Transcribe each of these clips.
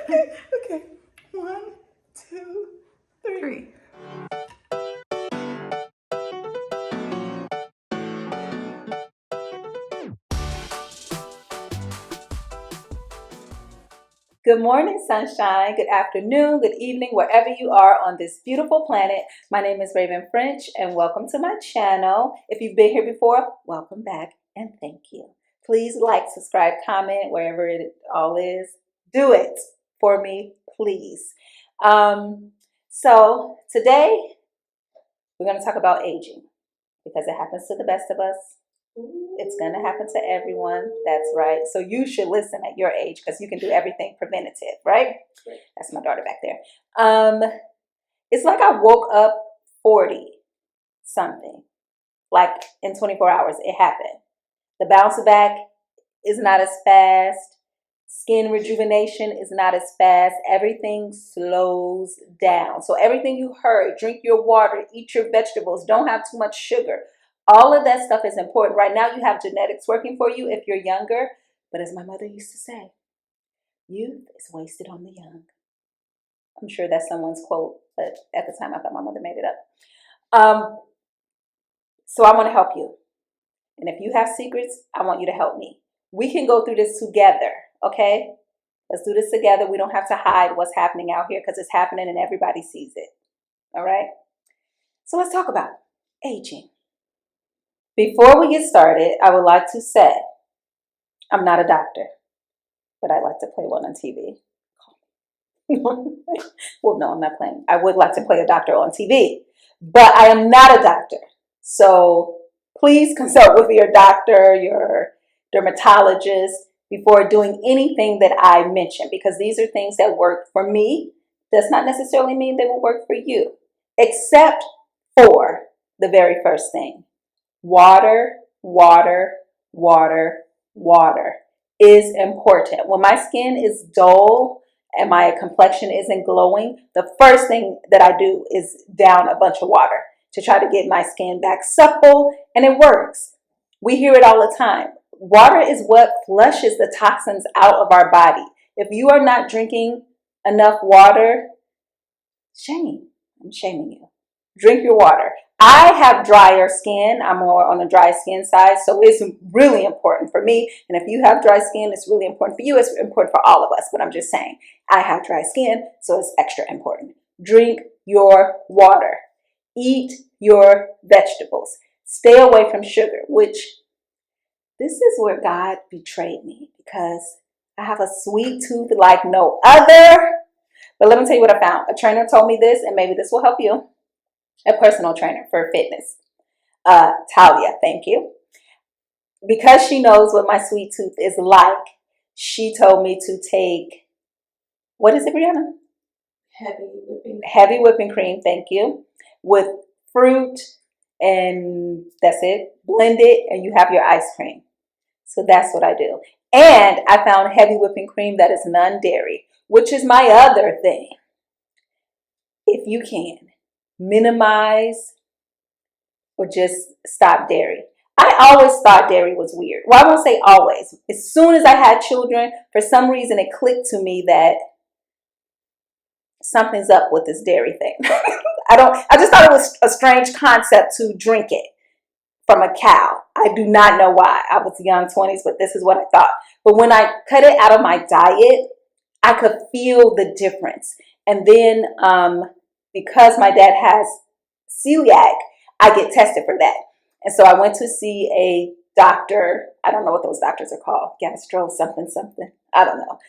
Okay. 1, 2, 3. Good morning, sunshine. Good afternoon, good evening, wherever you are on this beautiful planet. My name is Raiven French, and welcome to my channel. If you've been here before, welcome back, and thank you. Please like, subscribe, comment, wherever it all is. Do it for me, please. So today we're going to talk about aging because it happens to the best of us. It's going to happen to everyone. That's right. So you should listen at your age because you can do everything preventative, right? That's my daughter back there. It's like I woke up 40 something, like in 24 hours. It happened. The bounce back is not as fast. Skin rejuvenation is not as fast. Everything slows down. So everything you heard, drink your water, eat your vegetables, don't have too much sugar. All of that stuff is important. Right now you have genetics working for you if you're younger. But as my mother used to say, youth is wasted on the young. I'm sure that's someone's quote, but at the time I thought my mother made it up. So I want to help you. And if you have secrets, I want you to help me. We can go through this together, okay? Let's do this together. We don't have to hide what's happening out here because it's happening and everybody sees it, all right? So let's talk about aging. Before we get started, I would like to say I'm not a doctor, but I like to play one on TV. Well, no, I'm not playing. I would like to play a doctor on TV, but I am not a doctor. So please consult with your doctor, your dermatologist before doing anything that I mention, because these are things that work for me. Does not necessarily mean they will work for you, except for the very first thing. Water, water, water, water is important. When my skin is dull and my complexion isn't glowing, the first thing that I do is down a bunch of water to try to get my skin back supple, and it works. We hear it all the time. Water is what flushes the toxins out of our body. If you are not drinking enough water, shame. I'm shaming you. Drink your water. I have drier skin. I'm more on the dry skin side, so it's really important for me. And if you have dry skin, it's really important for you. It's important for all of us, but I'm just saying, I have dry skin, so it's extra important. Drink your water. Eat your vegetables. Stay away from sugar, which this is where God betrayed me because I have a sweet tooth like no other. But let me tell you what I found. A trainer told me this, and maybe this will help you. A personal trainer for fitness. Talia, thank you. Because she knows what my sweet tooth is like, she told me to take, what is it, Brianna? Heavy whipping cream, thank you. With fruit, and that's it. Blend it, and you have your ice cream. So that's what I do. And I found heavy whipping cream that is non-dairy, which is my other thing. If you can, minimize or just stop dairy. I always thought dairy was weird. Well, I won't say always. As soon as I had children, for some reason it clicked to me that something's up with this dairy thing. I just thought it was a strange concept to drink it from a cow. I do not know why. I was young 20s, but this is what I thought. But when I cut it out of my diet, I could feel the difference. And then because my dad has celiac, I get tested for that. And so I went to see a doctor. I don't know what those doctors are called. Gastro something something. I don't know.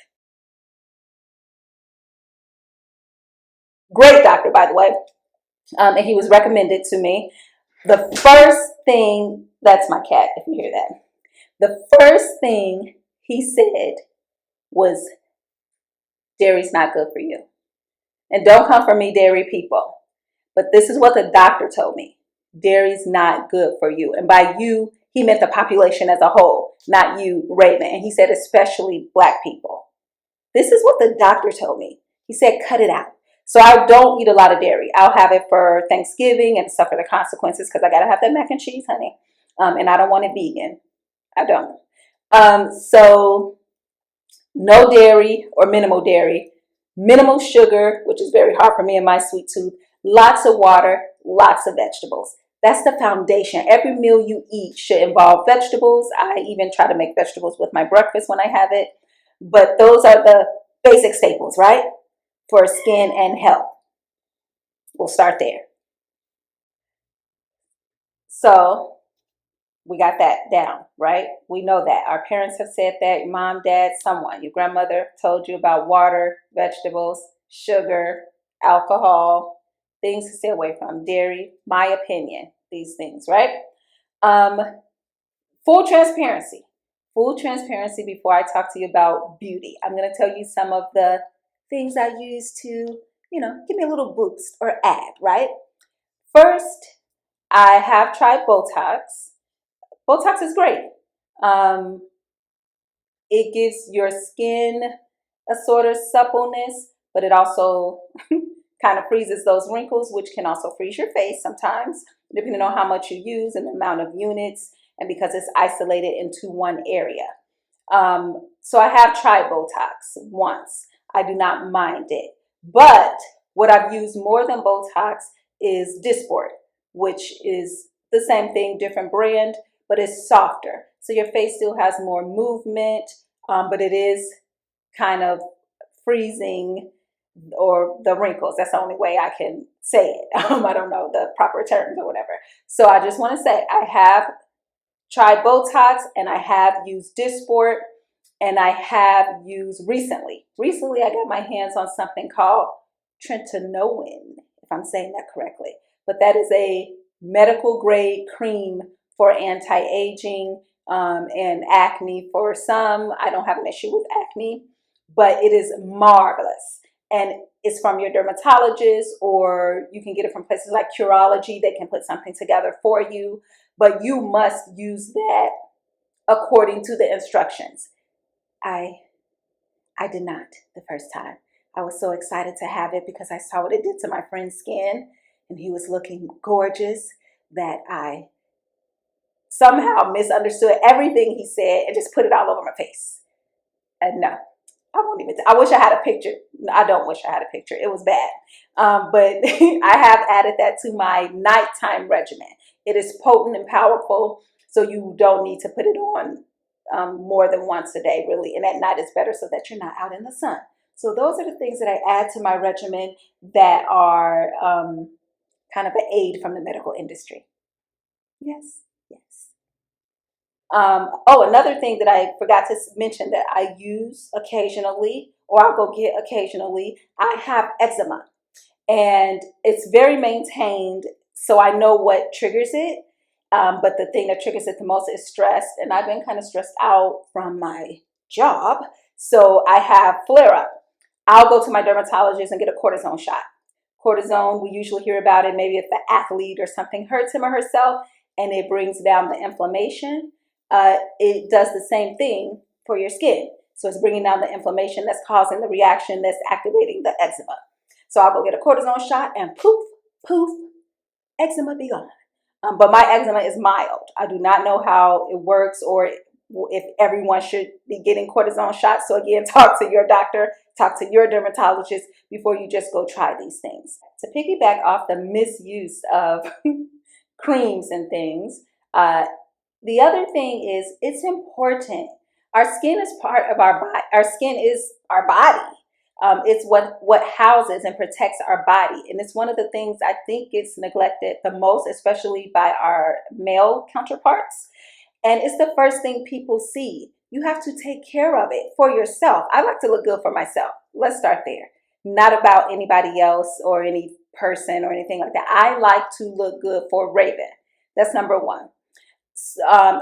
Great doctor, by the way. And he was recommended to me. The first thing, that's my cat, if you hear that. The first thing he said was, dairy's not good for you. And don't come for me, dairy people. But this is what the doctor told me. Dairy's not good for you. And by you, he meant the population as a whole, not you, Raiven. And he said especially Black people. This is what the doctor told me. He said cut it out. So I don't eat a lot of dairy. I'll have it for Thanksgiving and suffer the consequences because I got to have that mac and cheese, honey. And I don't want it vegan. I don't. So no dairy or minimal dairy. Minimal sugar, which is very hard for me and my sweet tooth. Lots of water, lots of vegetables. That's the foundation. Every meal you eat should involve vegetables. I even try to make vegetables with my breakfast when I have it. But those are the basic staples, right? For skin and health. We'll start there. So we got that down, right? We know that. Our parents have said that. Your mom, dad, someone. Your grandmother told you about water, vegetables, sugar, alcohol, things to stay away from, dairy, my opinion, these things, right? Um, full transparency. Full transparency before I talk to you about beauty. I'm going to tell you some of the things I use to, give me a little boost or add, right? First, I have tried Botox. Botox is great. It gives your skin a sort of suppleness, but it also kind of freezes those wrinkles, which can also freeze your face sometimes, depending on how much you use and the amount of units, and because it's isolated into one area. So I have tried Botox once. I do not mind it. But what I've used more than Botox is Dysport, which is the same thing, different brand, but it's softer. So your face still has more movement, but it is kind of freezing or the wrinkles. That's the only way I can say it. I don't know the proper terms or whatever. So I just want to say I have tried Botox and I have used Dysport and I have used recently I got my hands on something called tretinoin, if I'm saying that correctly. But that is a medical grade cream for anti-aging and acne. For some, I don't have an issue with acne, but it is marvelous. And it's from your dermatologist, or you can get it from places like Curology. They can put something together for you, but you must use that according to the instructions. I did not the first time. I was so excited to have it because I saw what it did to my friend's skin, and he was looking gorgeous that I somehow misunderstood everything he said and just put it all over my face. And no, I won't even. I wish I had a picture. I don't wish I had a picture. It was bad. But I have added that to my nighttime regimen. It is potent and powerful, so you don't need to put it on more than once a day, really. And at night it's better so that you're not out in the sun. So those are the things that I add to my regimen that are kind of an aid from the medical industry. Yes, yes. Another thing that I forgot to mention that I use occasionally, or I'll go get occasionally, I have eczema. And it's very maintained, so I know what triggers it. But the thing that triggers it the most is stress. And I've been kind of stressed out from my job. So I have flare up. I'll go to my dermatologist and get a cortisone shot. Cortisone, we usually hear about it maybe if the athlete or something hurts him or herself, and it brings down the inflammation. It does the same thing for your skin. So it's bringing down the inflammation that's causing the reaction that's activating the eczema. So I'll go get a cortisone shot and poof, poof, eczema be gone. But my eczema is mild. I do not know how it works or if everyone should be getting cortisone shots. So again, talk to your doctor, talk to your dermatologist before you just go try these things. To piggyback off the misuse of creams and things, the other thing is it's important. Our skin is part of our body. Our skin is our body. It's what houses and protects our body. And it's one of the things I think gets neglected the most, especially by our male counterparts. And it's the first thing people see. You have to take care of it for yourself. I like to look good for myself. Let's start there. Not about anybody else or any person or anything like that. I like to look good for Raiven. That's number one.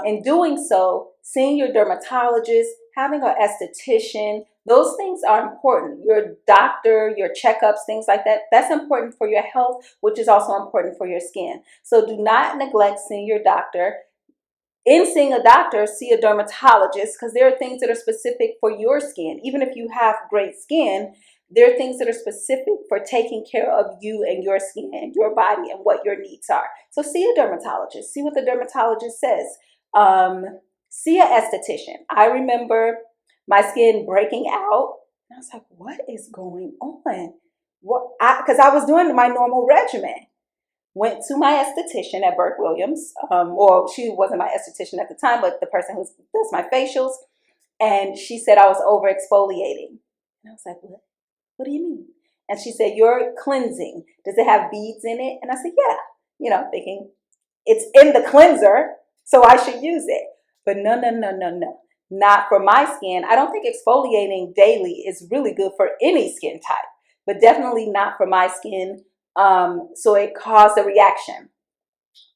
In doing so, seeing your dermatologist, having an esthetician, those things are important. Your doctor, your checkups, things like that, that's important for your health, which is also important for your skin. So do not neglect seeing your doctor. In seeing a doctor, see a dermatologist, because there are things that are specific for your skin. Even if you have great skin, there are things that are specific for taking care of you and your skin and your body and what your needs are. So see a dermatologist. See what the dermatologist says. See an esthetician. I remember my skin breaking out And I was like, what is going on? Because I was doing my normal regimen. Went to my esthetician at Burke Williams, or she wasn't my esthetician at the time, but the person who does my facials. And she said I was over exfoliating. And I was like, what? What do you mean? And she said, you're cleansing. Does it have beads in it? And I said, yeah. You know, thinking it's in the cleanser, so I should use it. But no, no, no, no, no. Not for my skin. I don't think exfoliating daily is really good for any skin type, but definitely not for my skin. So it caused a reaction.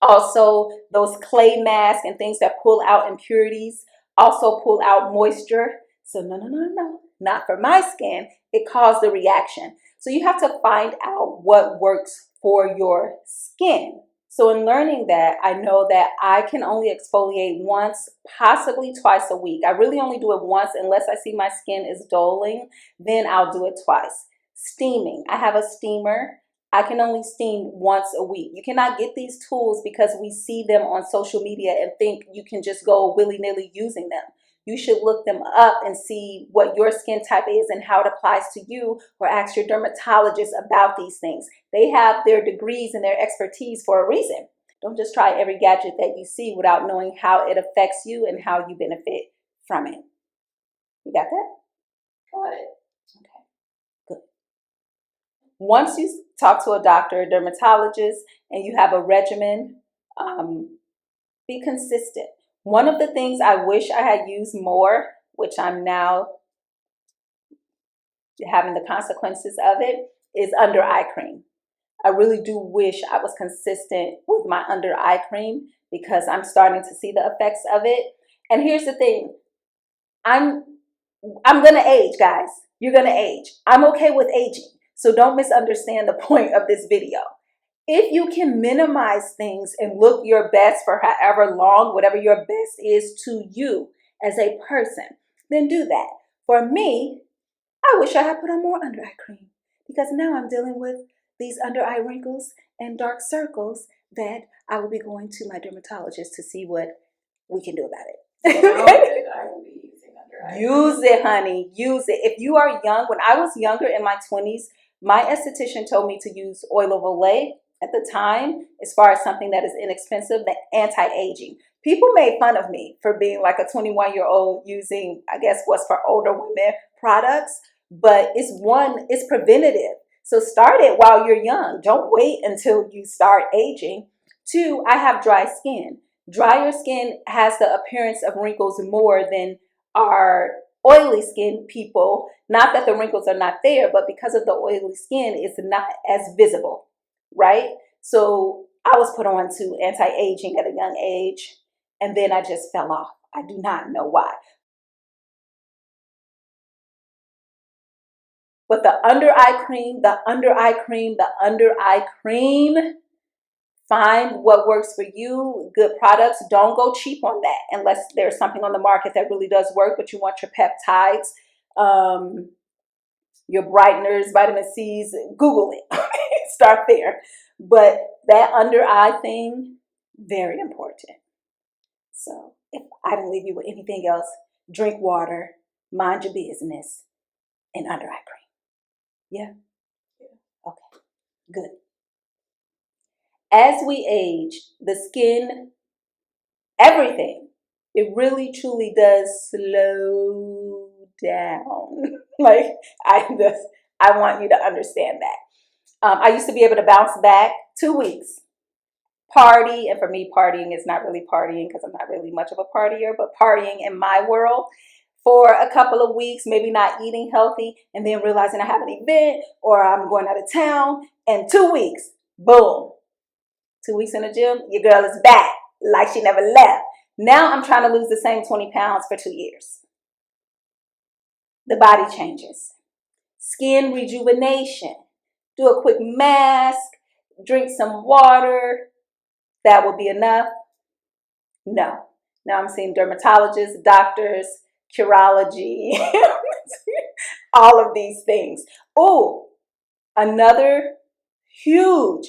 Also, those clay masks and things that pull out impurities also pull out moisture. So no, no, no, no, not for my skin. It caused a reaction. So you have to find out what works for your skin. So in learning that, I know that I can only exfoliate once, possibly twice a week. I really only do it once unless I see my skin is dulling, then I'll do it twice. Steaming. I have a steamer. I can only steam once a week. You cannot get these tools because we see them on social media and think you can just go willy-nilly using them. You should look them up and see what your skin type is and how it applies to you, or ask your dermatologist about these things. They have their degrees and their expertise for a reason. Don't just try every gadget that you see without knowing how it affects you and how you benefit from it. You got that? Got it. Okay, good. Once you talk to a doctor, a dermatologist, and you have a regimen, be consistent. One of the things I wish I had used more, which I'm now having the consequences of it, is under eye cream. I really do wish I was consistent with my under eye cream because I'm starting to see the effects of it. And here's the thing, I'm gonna age, guys. You're gonna age. I'm okay with aging. So don't misunderstand the point of this video. If you can minimize things and look your best for however long, whatever your best is to you as a person, then do that. For me, I wish I had put on more under eye cream because now I'm dealing with these under eye wrinkles and dark circles that I will be going to my dermatologist to see what we can do about it. I will be using under eye cream. Use it, honey. Use it. If you are young, when I was younger in my 20s, my esthetician told me to use oil of Olay at the time, as far as something that is inexpensive, the anti-aging. People made fun of me for being like a 21-year-old using, I guess, what's for older women products, but it's preventative. So start it while you're young. Don't wait until you start aging. 2, I have dry skin. Drier skin has the appearance of wrinkles more than our oily skin people. Not that the wrinkles are not there, but because of the oily skin, it's not as visible, right? So I was put on to anti-aging at a young age, and then I just fell off. I do not know why. But the under eye cream, the under eye cream, the under eye cream, find what works for you, good products. Don't go cheap on that unless there's something on the market that really does work, but you want your peptides, your brighteners, vitamin C's, Google it. Start there. But that under eye thing, very important. So if I didn't leave you with anything else, drink water, mind your business, and under eye cream. Yeah? Okay, good. As we age, the skin, everything, it really truly does slow down. Like, I want you to understand that. I used to be able to bounce back 2 weeks, party, and for me, partying is not really partying because I'm not really much of a partier, but partying in my world for a couple of weeks, maybe not eating healthy, and then realizing I have an event or I'm going out of town, and 2 weeks, boom. 2 weeks in the gym, your girl is back like she never left. Now I'm trying to lose the same 20 pounds for 2 years. The body changes. Skin rejuvenation. Do a quick mask, drink some water. That will be enough? No. Now I'm seeing dermatologists, doctors, Curology, all of these things. Oh, another huge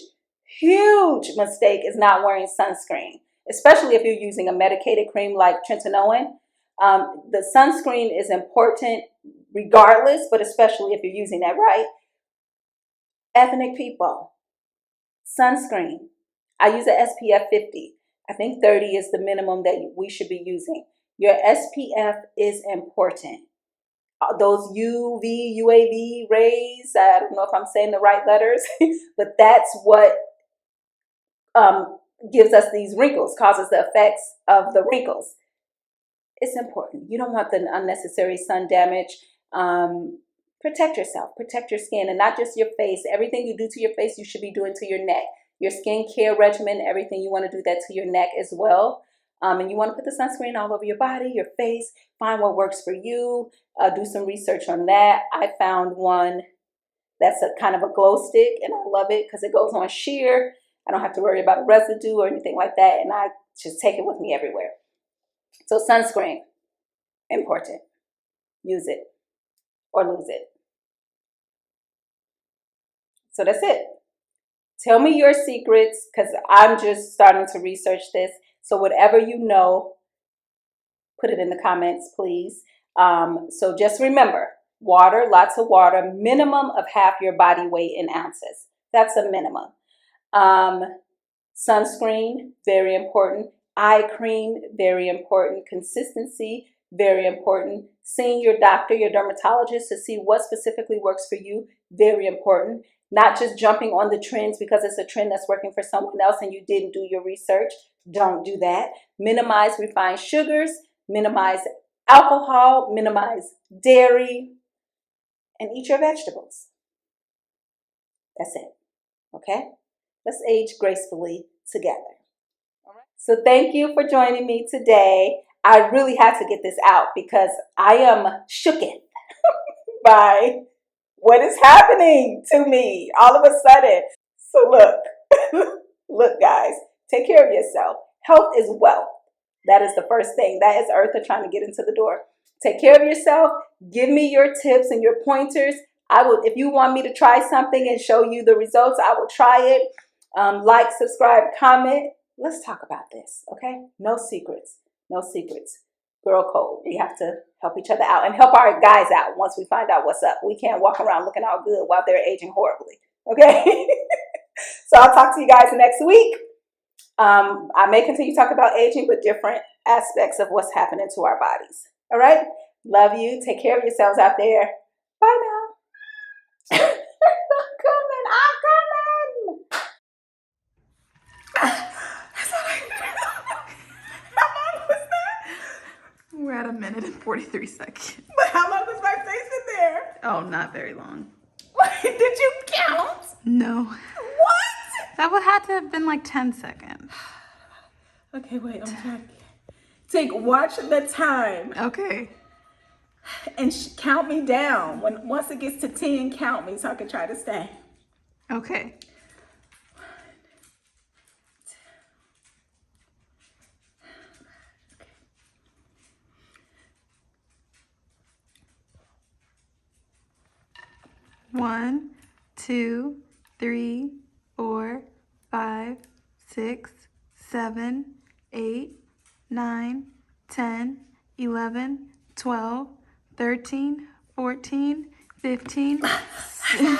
mistake is not wearing sunscreen, especially if you're using a medicated cream like tretinoin. The sunscreen is important regardless, but especially if you're using that right. Ethnic people, sunscreen. I use a SPF 50. I think 30 is the minimum that we should be using. Your SPF is important. Those UV, UAV rays, I don't know if I'm saying the right letters, but that's what gives us these wrinkles, causes the effects of the wrinkles. It's important. You don't want the unnecessary sun damage. Protect yourself, protect your skin, and not just your face. Everything you do to your face, you should be doing to your neck. Your skincare regimen, everything, you want to do that to your neck as well. And you want to put the sunscreen all over your body, your face, find what works for you. Do some research on that. I found one that's a kind of a glow stick, and I love it because it goes on sheer. I don't have to worry about a residue or anything like that, and I just take it with me everywhere. So sunscreen, important. Use it or lose it. So that's it. Tell me your secrets, because I'm just starting to research this. So whatever you know, put it in the comments, please. So just remember, water, lots of water, minimum of half your body weight in ounces. That's a minimum. Sunscreen, very important. Eye cream, very important. Consistency, very important. Seeing your doctor, your dermatologist, to see what specifically works for you, very important. Not just jumping on the trends because it's a trend that's working for someone else and you didn't do your research. Don't do that. Minimize refined sugars, minimize alcohol, minimize dairy, and eat your vegetables. That's it. Okay? Let's age gracefully together. All right. So thank you for joining me today. I really had to get this out because I am shooketh by what is happening to me all of a sudden. So look, look guys, take care of yourself. Health is wealth. That is the first thing. That is Eartha trying to get into the door. Take care of yourself. Give me your tips and your pointers. I will, if you want me to try something and show you the results, I will try it. Like, subscribe, comment. Let's talk about this, okay? No secrets. No secrets. Girl code. We have to help each other out and help our guys out once we find out what's up. We can't walk around looking all good while they're aging horribly, okay? So I'll talk to you guys next week. I may continue to talk about aging, but different aspects of what's happening to our bodies. All right? Love you. Take care of yourselves out there. Bye now. I'm coming. How long was that? We're at 1:43. But how long was my face in there? Oh, not very long. Did you count? No. What? That would have to have been like 10 seconds. Okay, wait, I'm trying. Watch the time Okay. and count me down. Once it gets to 10, count me so I can try to stay. Okay. One, 2, 3, 4, 5, 6, 7, 8, 9, 10, 11, 12, 13, 14, 15. That's all I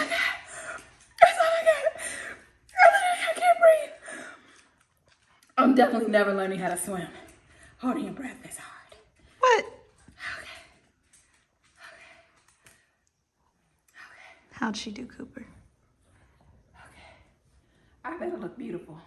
got. I can't breathe. I'm definitely never learning how to swim. Holding your breath is hard. What? Okay. How'd she do, Cooper? Okay. I better look beautiful.